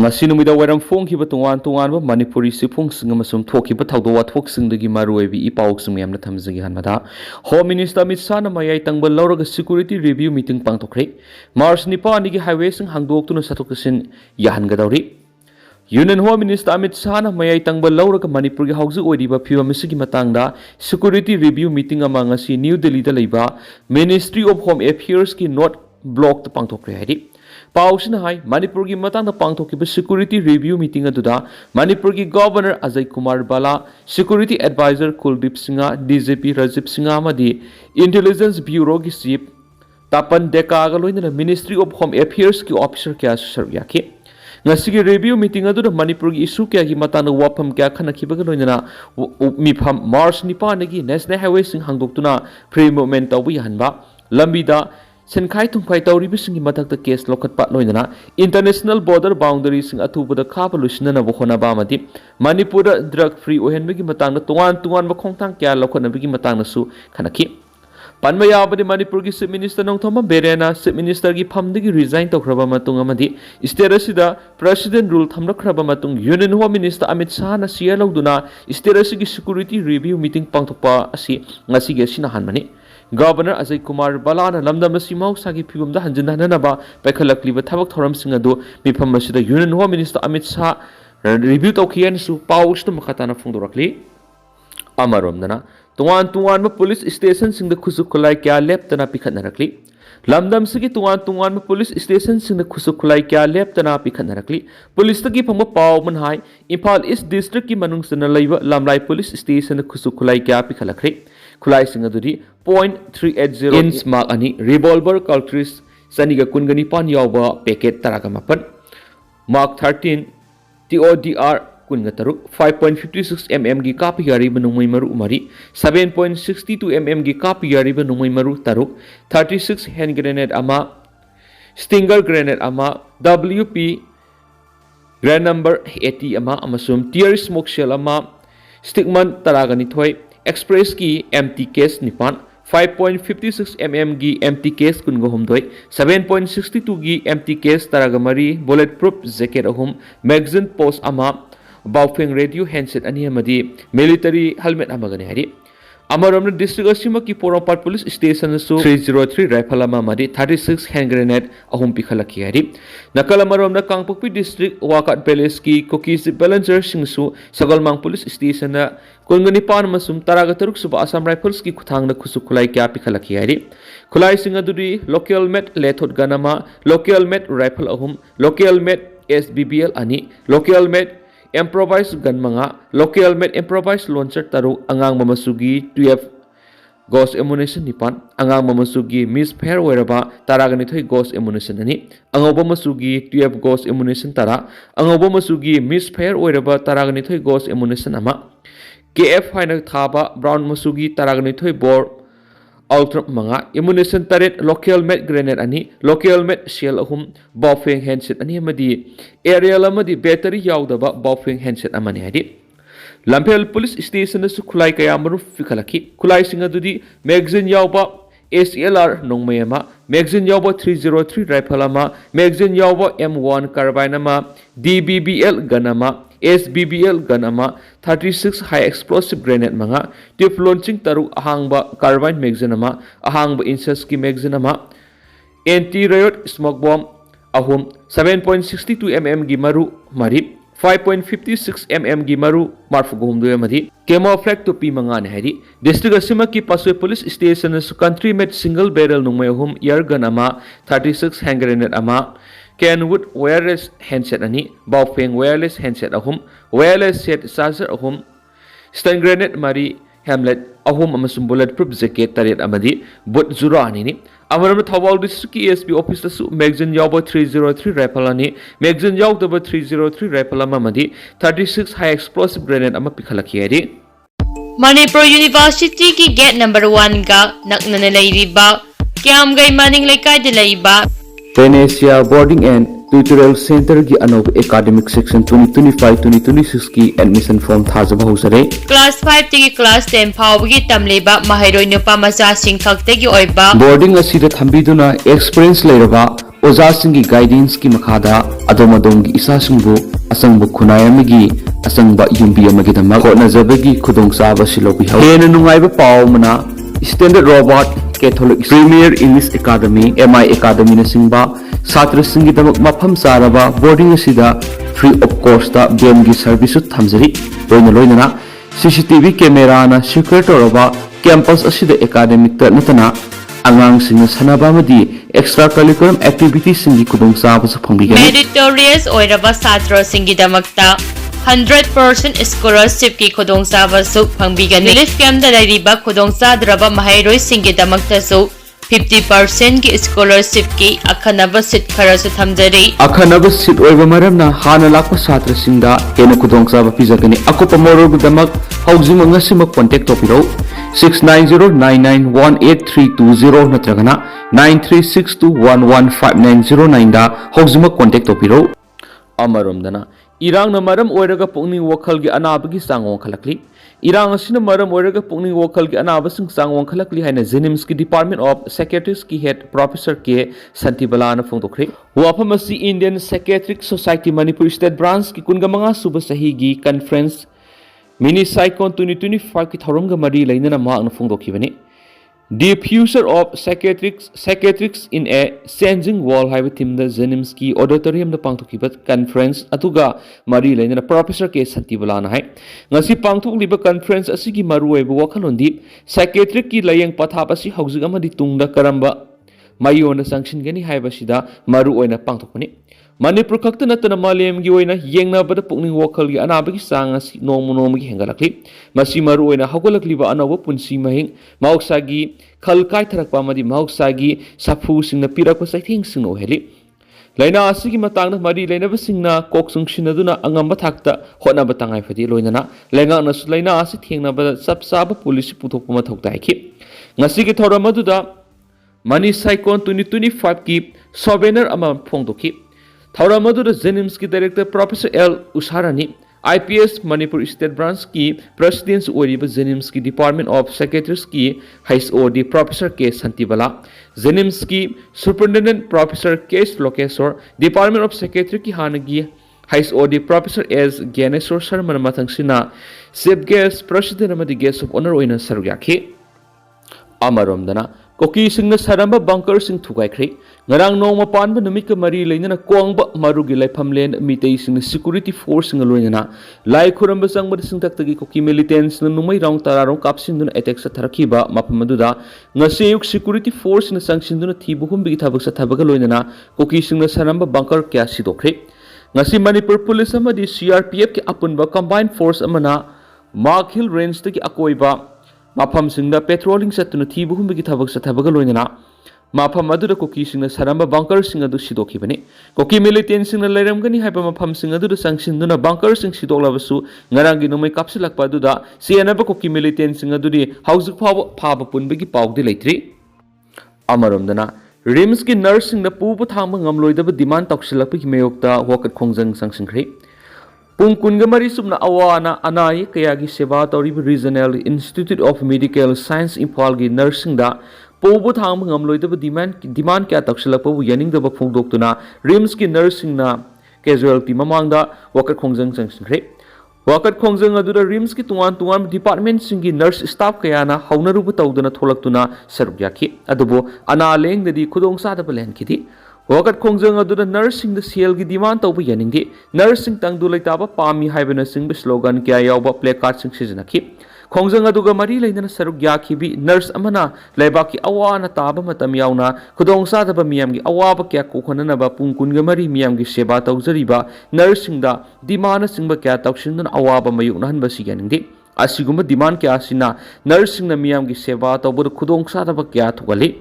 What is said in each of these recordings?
ngasi numida wairam phongkhiba tungan manipuri sifungsing amasum thokhiba thawdo wathokisingdagi maruoibi ipawoksing yamna thamjagi hanmada Home Minister Amit Shah na mayai tangbal lauraga security review meeting pangthokre March 9 gi highway sing hangdoktuna sathokasin yahangadawri Union Home Minister Amit Shah na mayai tangbal lauraga Manipur gi hauju oidiba phibam asigi matangda security review meeting ama ngasi New Delhi da leiba Ministry of Home Affairs ki not block ta pangthokre haidi Pausina hai Manipur ki matang na pangthokiba security review meeting aduda Manipur ki Governor Haojik2 Bala Security Advisor Kuldeep Singha DGP Rajiv Singha amadi Intelligence Bureau ki Chief Tapan Deka ga loinana Ministry of Home Affairs ki officer kya sarv yakhi ngasigi review meeting aduda Manipur ki issue kya ki matang na wapam kya khanakhiba ga loinana mifam March 9 gi National Highway sing hangdoktuna free movement tawbi hanba lambida Senkai tungpai tauribisingi matakta case lokatpa loinana international border boundaries sing atubada khaba lusina bokhona bamadi Manipur drug free ohenbegi matangna tungan bakhongtang kya lokhanabegi matangna su khanaki panmaya abadi Manipur gi Chief Minister Nongthoma Berena Chief Minister gi phamdagi resign tokraba matung amadi state asida president rule thamrakraba matung Union Home Minister Amit Shah na sia lawduna state asigi security review meeting pangthokpa asi ngasi ge sina hanmani Governor Haojik2 Bala na lamdam asi mahusagi phibamda hanjinhanaba paikhalakliba thabak thoramsing adu mifam asida Union Home Minister Amit Shah review tawkhiyan su pawusta makhatana phongdorakli amaromdana tungan police station sing da khusukulai kya leptana pikhatnarakli lamdam sigi tungan police station sing da khusukulai kya leptana pikhatnarakli police tagi phangba paw manhai Imphal East district ki manungsana leiba lamlai police station da khusukulai kya pikhalakri Kulai singa dudi .380 inch mark ani revolver cartridge saniga kungani pan yawba packet taraga mapan mark 13 TODR kunga taruk 5.56 mm gi kapi yari banungmai maru umari 7.62 mm gi kapi yari banungmai maru taruk 36 hand grenade ama stinger grenade ama WP grand number 80 ama amasum tear smoke shell ama stickman taragani thoi Express ki empty case nipan 5.56 mm gi empty case kungo humdoi 7.62 gi empty case taragamari bulletproof jacket ahum magazine post ama baufeng radio handset ani amadi military helmet amagani hari Amaramna district asima ki Porampar police station su 303 rifle ama madi 36 hand grenade ahum pikhalaki hari nakal amaramna Kangpokpi district Wakat Palace ki Kuki Volunteers singsu Sagalmang police station na kungani pan masum taraga taruk suba Assam rifles ki kuthang na khusukulai kya pikhalaki hari khulai singa duri local met lethot ganama local met rifle ahum local met SBBL ani local met improvised gun mga local made improvised launcher taru angang mamasugi 12 ghost ammunition nipan angang mamasugi misfire weraba taragani thoi ghost ammunition ani angoba masugi 12 ghost ammunition tara angoba masugi misfire weraba taragani thoi ghost ammunition ama KF haina thaba brown masugi taragani thoi bor ultra mga ammunition taret local made grenade ani local made shell ahum baufeng handset ani amadi aerial amadi battery yaudaba baufeng handset amani hadi Lampel police station su khulai kaya maru fikhalaki khulai singa dudi magazine yauba SLR nongmayama magazine yauba 303 rifle ama magazine yauba M1 carbine ama DBBL ganama SBBL gun ama 36 high explosive grenade mga tip launching taru ahangba carbine magazine ama ahangba inches ki magazine ama anti riot smoke bomb ahum 7.62 mm gi maru mari 5.56 mm gi maru marfu gumdu amadi camouflage to pi mga ne hari district asima ki Pasoi police station su country made single barrel nungmay ahum air gun ama 36 hand grenade ama Kenwood wireless handset ani baufeng wireless handset ahum wireless set charger ahum stun grenade mari helmet ahum amasum bulletproof jacket taret amadi boot zura ani ni amaram Thawal district ki ASP office su magazine yawba 303 rifle ani magazine yawdaba 303 rifle amadi 36 high explosive grenade ama pikhalaki ari Manipur University ki gate number 1 ga nakna leiriba kyam gai maning lekai de leiba Venetia Boarding and Tutorial Center की अनोब academic section 2025-2026 की admission form थाजब होसरे class 5 तगी class 10 फावगी तमलेबा महारोई नुपा मचा सिंखक तगी ओइबा boarding asida thambiduna experience leiraba ओजासिंगी guidance की मखादा अदोमदोंगी इसासिंगबु असंगबु खुनायमगी असंगबा युम्बी अमगिदमक होटनाजबगी खुदोंचाब सिलोबि हौ हेन नुंगाइबा पावमना standard robot Catholic premier English academy MI academy न सिंगबा छात्र सिंगिदमक मफम सारबा बोर्डिंग असिदा फ्री ऑफ कॉस्ट दा गेम की सर्विस थमजरी लोइना CCTV कैमरा ना सिक्योर तौरबा कैंपस असिदा एकेडमिक नतना अंगांग सिंग सनाबा मदी एक्स्ट्रा करिकुलम एक्टिविटी सिंगी खुदोंचाब फंबिगनि मेरिटोरियस ओइरबा छात्र सिंगिदमकता 100% स्कॉलरशिप की खुदोंचाबसु फंबिगनि रिलीफ कैंप दा लैरिबा खुदोंचाद्रबा महैरोय सिंगिदमकतासु 50% की स्कॉलरशिप की अखनब सीट खरसु थमजरी अखनब सीट ओइबा मरमना हाना लाखो छात्र सिंगदा हेन खुदोंचाब पिजगनि अकुपा मोरोगदमक हौजिम ngasimak contact topiro 6909918320 natragana 9362115909 da hौजिमक contact topiro amaromdana irang na maram oiraga pungning wakal gi anabagi sangong khalakli irang asina maram oiraga pungning wakal gi anabasing sangong khalakli haina Jenims ki Department of Psychiatry ki head Professor K Santibala na phongtokre waphamasi Indian Psychiatric Society Manipur State Branch ki kungamanga suba sahi gi conference Mini Psychon 2025 की थौरंग मरी लेना मांग फोंदोखिबनी The Future of Psychiatrics in a Changing World हाइब theme द जेनिम्स की auditorium द पांगथोखिबा कॉन्फ्रेंस अतुगा मरी लेना प्रोफेसर के सत्तिबला ना है ngasi पांगथोखलिबा कॉन्फ्रेंस असि की मरुएब वखलोंदी साइकियाट्रिक की लयंग पथाप असि हौजिग अमदि तुंगदा करंबा मायोन संक्षिनगनि हाइबसिदा मरुओइना पांगथोखनी Manipur खक्त नतना मालेम की ओइना येंगनाबदा पुकनिंग वखल की अनाबगी सांग असि नोमनोमगी हेंगलखली मसि मरु ओइना हगोलखलिबा अनव पुंसी महिंग माउसागी खल काइथरकपा मदि माउसागी साफु सिंगना पिरकप साइथिंग सिंगनो हेली लैना असि की मतंगना मरि लैनब सिंगना कोकसुंग सिनदुना अंगम थाकता होनब तंगाइ फदि लोइना लेंगा नसु लैना असि थेंगनाबा सबसाब पुलिस पुथोकप मथौक ताइखि ngasi की थौरमदुदा मनी साइकोन 2025 की सोवेनर अमा फोंदोखि थौरमदुदा जेनिम्स की director professor L उसारानी IPS Manipur state branch की प्रेसिडेंट ओरिबा जेनिम्स की डिपार्टमेंट ऑफ साइकियाट्रिक्स की HOD प्रोफेसर के संतिबला जेनिम्स की सुपरिटेंडेंट प्रोफेसर के लोकेश्वर डिपार्टमेंट ऑफ साइकियाट्री की हानगी HOD professor S Gyaneshwar Sharma मथंगसिना चीफ गेस्ट प्रेसिडेंट अमदि गेस्ट ऑफ ऑनर ओइना सरुयाखि अमरोमदना कोकी सिंह सरंब बंकर सिंह थुगाइख्रे ngarang nong mapan ba numit ka mari leina kwang ba marugi laifam len mitei sing security force ng loina lai khuram ba sang ba sing taktagi koki militants na numai raung tararong kapsin dun attack sa tharaki ba mapamaduda ngaseyuk security force na sangsin dun thibu hum bi thabak sa thabaga loina koki sing na saramba bunker kya sidokre ngasi Manipur police amadi CRPF ki apunba combined force amana Mark Hill range tagi akoiba mafam singda patrolling satuna thibu hum bi thabak sa thabaga loina माफम अदुदा कोकी सिंगना सरंबा bunker सिंग अदु सिदोखिबनी कोकी militant सिंगना लैरमगनी हाइबा मफम सिंग अदुदा संगसिनदुना bunker सिंग सिदोक्लाबसु ngaraंगी नुमै कापसिलकपा अदुदा सेनबा कोकी militant सिंग अदुदि हाउजिक फाब पुनबगी पावदि लैत्रि अमरमदना रिम्स की नर्स सिंगना पुबु थांब ngamloidaba डिमांड तौसिलकपगी मेयोक्ता वकत खोंजंग संगसिनख्रि पुंग कुनगमरी सुबना अवाना अनाय कयागी सेवा तौरिब regional institute of medical science Imphal की नर्स सिंगदा पोबु थांग ngamloidaba डिमांड क्या तौसिलकपबु यानिंगदबा फोंदोक्तुना रिम्स की नर्स सिंगना कैजुअलिटी ममांगदा वकत खोंजंग संगसिनख्रि वकत खोंजंग अदुदा रिम्स की तुआन डिपार्टमेंट सिंगी नर्स स्टाफ कयाना हौनरुब तौदना थोलक्तुना सरुक याखि अदुबो अना लेंगदि खुदोंग सादबा लेनखिदि वकत खोंजंग अदुदा नर्स सिंग सेल की डिमांड तौबा यानिंगदि नर्स सिंग तंगदु लैताबा पामी हाइबना सिंग स्लोगन क्या यावबा प्ले कार्ड सिंग सिजनखि खोंजंग अदुगा मरी लैना सरुक याखिबि नर्स अमना लैबाकी अवाना ताबा मतम यावना खुदोंग सादबा मियामगी अवाबा क्या कोखननबा पुंग कुनगा मरी मियामगी सेवा तौजरिबा नर्स सिंगदा डिमांड सिंगबा क्या तौसिनदुना अवाबा मयुकनहनबा सिगनिंगदि असिगुम डिमांड क्या सिना नर्स सिंगना मियामगी सेवा तौबद खुदोंग सादबा क्या थुगली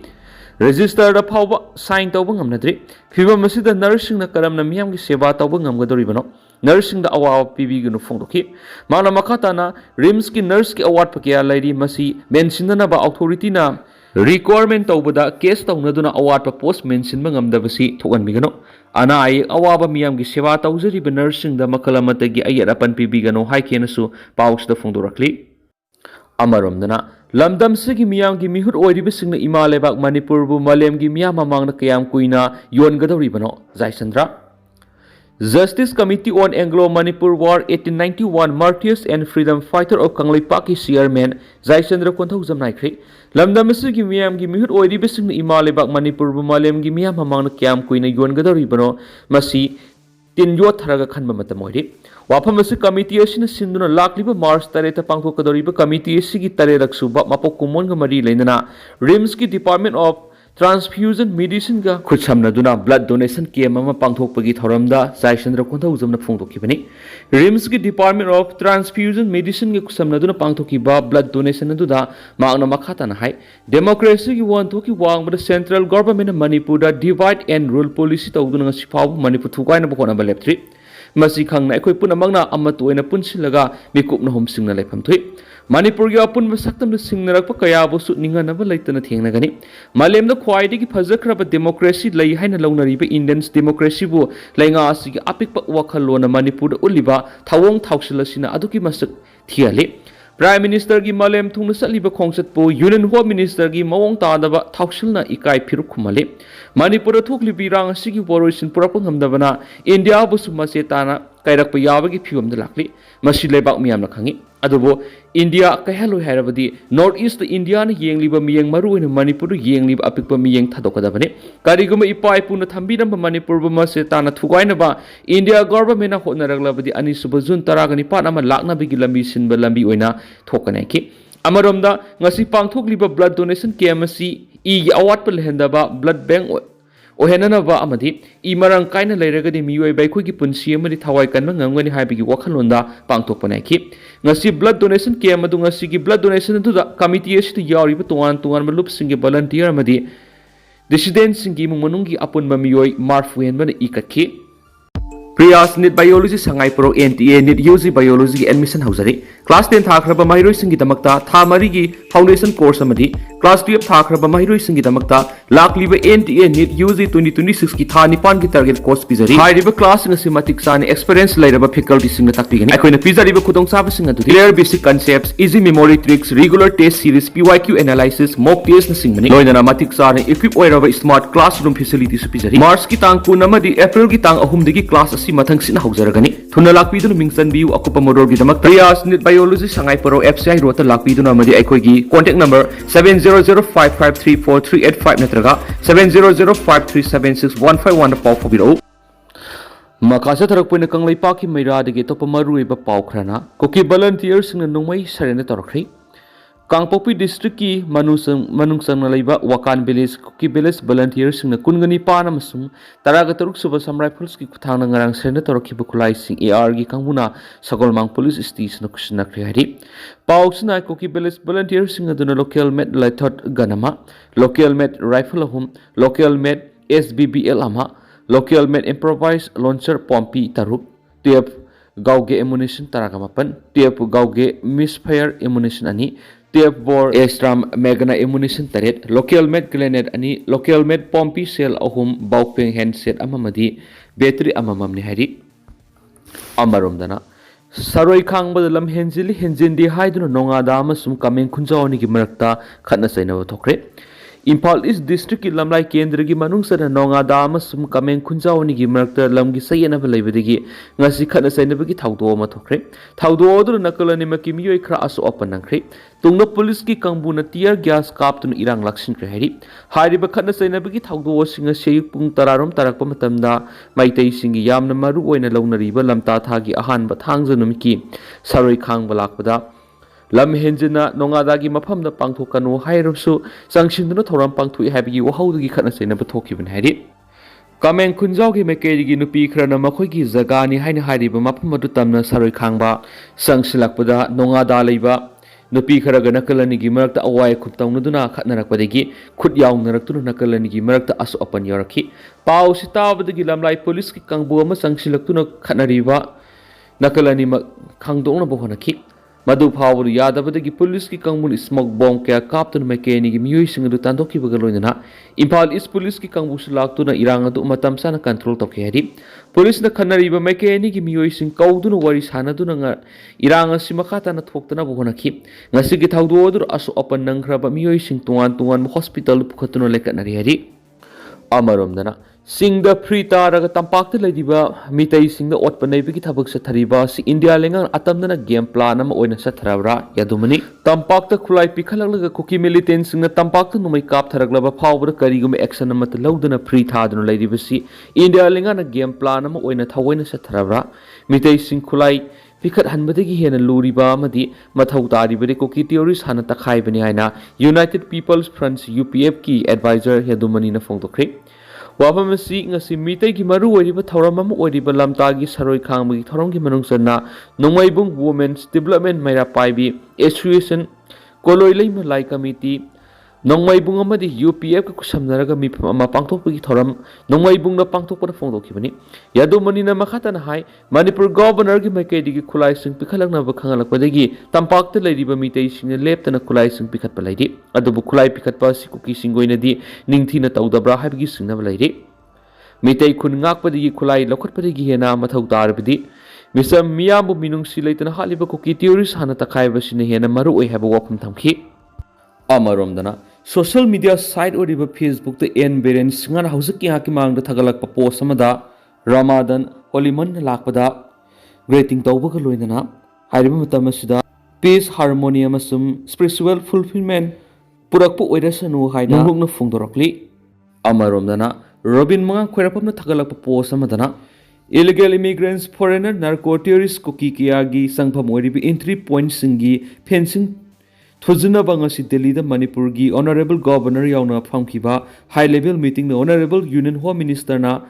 रजिस्टर फाउबा साइन तौबा ngamnadri फिबम असिदा नर्स सिंगना करमना मियामगी सेवा तौबा ngamgadoribano नर्स सिंगदा अवाब पिबिगनु फोंदोखि माना मखाताना रिम्स की नर्स की अवार्ड पकिया लैरी मसी मेंसिननबा अथॉरिटीना रिक्वायरमेंट तौबदा केस तौनदुना अवार्ड प पोस्ट मेंसिनबा ngamdabasi थोगनबिगनो अना आय अवाब मियामगी सेवा तौजरिबा nurse सिंगदा मखलमतगी अयरपन पिबिगनो हाइकेनसु पाउसदा फोंदोरखली अमरमदना lamdam sigi miyam gi mihut oiriba singna ima lebak Manipur bu malem gi miyam mamang na kayam kuina yon gadawri bano Jai Chandra. Justice Committee on Anglo-Manipur War 1891 Martyrs and Freedom Fighter of Kanglipaki Chairman Jai Chandra Kontau Zamnaikri lamdam sigi miyam gi mihut oiriba singna ima lebak Manipur bu malem gi miyam mamang na kayam kuina yon gadawri bano masi tin yot tharaga khanba matam oiri wafam asi committee asina sinduna lakliba March 3 pangthokadoriba committee asigi 3 suba mapok kumon ga mari leinana RIMS ki Department of Transfusion Medicine ga khutsamnaduna blood donation camp ama pangthokpagi thoramda Jai Chandra Kontau jamna phongdokhibani RIMS ki Department of Transfusion Medicine ga khutsamnaduna pangthokiba blood donation aduda maangna makhatana hai democracy gi wanthoki wangbada central government Manipur da divide and rule policy tawduna sifaw Manipur thukaina bokona baleptri masi khangna ekoi punamangna amatu oina punsilaga mikupna hom singna lepham thui Manipur gi apun masaktam na singnarakpa kaya bo su ninganaba leitana thengnagani malemda khwaidigi phajakraba democracy lei haina launariba Indians democracy bu leinga asigi apikpa wakhalona Manipur da uliba thawong thawsilasina aduki masak thiale Prime Minister gi malem thungna saliba khongsat po Union Home Minister gi mawong tadaba thawsilna ikai phiruk khumale Manipur thukli birang asigi boroisin purapang hamdabana India bu sumase tana kairakpa yabagi phiwamda lakli masi lebak miyamna khangi adubo India kahalo harabadi North East India na yengliba miyeng maru ina Manipur yengliba apikpa miyeng thadokadabane kariguma ipai puna thambina Manipur ba mase tana thugaina ba India government na hotnaraglabadi ani suba June 10 ama lakna bigi lambi sinba lambi oina thokanaki amaromda ngasi pangthokliba blood donation camp asi igi awat pelhendaba blood bank ohenanaba amadi imarang kaina leiragadi miyoi bai khoi gi punsi amadi thawai kanma ngangani haibigi wakhalonda pangthokpanaki ngasi blood donation camp adu ngasi gi blood donation adu committee asi yauri tongan tongan malup singi volunteer amadi dissident singi mungungi apun miyoi marfuen bana ikakhi Priyas Nit Biology Sangai Pro NTA Nit UG Biology admission hausari Class 10 thakraba mahiroi singi damakta tha mari gi foundation course amadi Class 12 thakraba mahiroi singi damakta lakliba NTA Nit UG 2026 ki tha nipan ki target course pizari hairiba class ngasi matik sani experience lairaba faculty singa takpigani akoina pizari ba khudong sab singa du clear basic concepts easy memory tricks regular test series PYQ analysis mock test na singmani loinana matik sani equip oiraba smart classroom facility su pizari March ki tang kun amadi April ki tang ahum digi class mathang sina haujaragani thuna lakpiduna mingsan biu akupa modor gi damak Priyas Nit Biology Sangai Pro FCI rota lakpiduna amadi aikoi gi contact number 7005534385 natraga 7005376151 pau phobiro makasa tharakpoina kanglai paki maira dege topa maruiba pau khrana Kuki Volunteers singna nongmai sarena torkhri Kangpopi district ki manungsang na laiba Wakan village Kuki village volunteers singna kungani pana masung taraga taruk suba sam rifles ki kuthang na ngarang serna torokhiba khulai sing AR gi kangmuna Sagolmang police station kusna khri pau sna Kuki village volunteers singna duna local med laithot ganama local med rifle hum local med SBBL ama local med improvised launcher pompi taruk tep gauge ammunition taraga mapan tep gauge misfire ammunition ani tep bor estram megana ammunition taret local med grenade ani local med pompi cell ahum baupeng handset amamadi battery amamamni hari amaromdana saroi khangba lam henjindi haiduna nongada amasum kameng khunjawni gi marakta khatna saina thokre Impal East District ki lamlai kendra gi manungsana nongada amasum kameng khunjawni gi marakta lamgi sayena balaibadigi ngasi khana saina bagi thawdo ma thokre thawdo odur nakalani maki miyoi khra aso open nangre tungna police ki kangbuna tear gas kaptun irang laksin kre hari hariba khana saina bagi thawdo singa seyuk pung tararom tarakpa matamda maitai singi yamna maru oina launariba lamta thagi ahan ba thangjanum ki saroi khang balakpada lam henjina nongadagi mafamda pangthokanu hairupsu sangshinduna thoram pangthui habigi wahaudagi khana sena bathokibun hari kameng khunjawgi mekeri nupi khrana makhoigi jagani haina hariba mafam adu tamna saroi khangba sangsilakpada nongada leiba nupi kharaga nakalani gi marakta awai khuptawnuduna khatnarakpadagi khut yawnaraktuna nakalani gi marakta asu apan yarakhi pau sitabadagi lamlai police ki kangbu ama sangsilaktuna khatnariba nakalani khangdongna bohonakhi Madu Power Yadabadagi police ki kangmun smoke bomb kaya kaptun mekeni gi miyoi singadu tandoki bagaloina Impal East police ki kangbu sulak tuna irang adu matam sana control to keri Police na khanariba maikay ani gi miyoising kauduna wari sanaduna nga irang asi makata na thoktana buhonaki ngasi gi thawdu odur asu apan nangkraba miyoising tungan mo hospital pukhatuna lekatnari hari amarom singda free taraga tampakta laidiba mitai singda otpa naibigi thabak sa thariba si India lengang atamdana game plan ama oina sa tharabra yadumani tampakta khulai pikhalaglaga Kuki Militant singna tampakta numai kap tharaglaba phawbra kariguma action ama laudana free thaduna laidiba si India lengang na game plan ama oina thawaina sa tharabra mitai sing khulai pikat hanbadagi hena luriba amadi mathau taribari Kuki theories hana takhaibani haina United People's Front UPF ki advisor yadumani na phongdokre Wabamasi ngasi mitai ki maru wariba thauramam wariba lamtagi saroi khangmagi thauramgi manungsana Nongmaibung Women's Development Maira Paibi Association Koloi Leima Lai Committee Nongmaibung amadi UPF ka kusamnaraga mi ama pangthokpagi thauram Nongmaibung na pangthokpa phongdokhibani yadumani na makhata na hai Manipur governor gi maikaidigi khulai sing pikhalakna ba khangalakpadagi tampakta leiriba mitai sing leptana khulai sing pikhatpa leidi adubu khulai pikhatpa si Kuki singoina di ningthina tawdabra haibigi singna leiri mitai khun ngakpadagi khulai lokhatpadagi hena mathau tarbidi misam miyambu minungsi leitana haliba Kuki theories hana takhaiba sine hena maru oi haba wafum thamki amaromdana social media site oriba Facebook the N Biren singan Haojik2 haki mangda thagalakpa post amada Ramadan holiman lakpada waiting tawbaga loinana hariba matam asida peace harmony amasum spiritual fulfillment purakpu oirasanu haina nungna phongdorokli amaromdana Robin manga khwerapamna thagalakpa post amadana illegal immigrants foreigner narco terrorist Kuki kiyagi sangpham oribi entry point singi fencing Thuzuna bangasi Delhi da Manipur gi Honorable Governor yauna phamkiba high level meeting na Honorable Union Home Minister na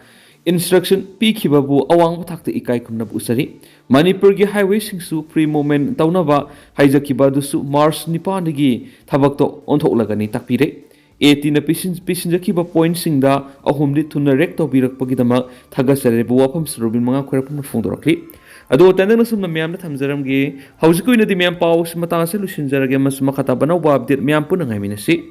instruction pikhiba bu awang thakta ikai khumna usari Manipur gi highway singsu free movement taunaba haijakiba dusu March 9 gi thabakto onthoklagani takpire 18 na pisinjakiba point singda ahumdi thuna rek to birakpagi dama thagasare bu wafam surubin manga khwerapum phongdorakli ado tandang nasum na miyam na thamjaramgi Haojik2 na di miyam paus matang sa lusinjarage mas makata banaw ba update miyam po nang minasi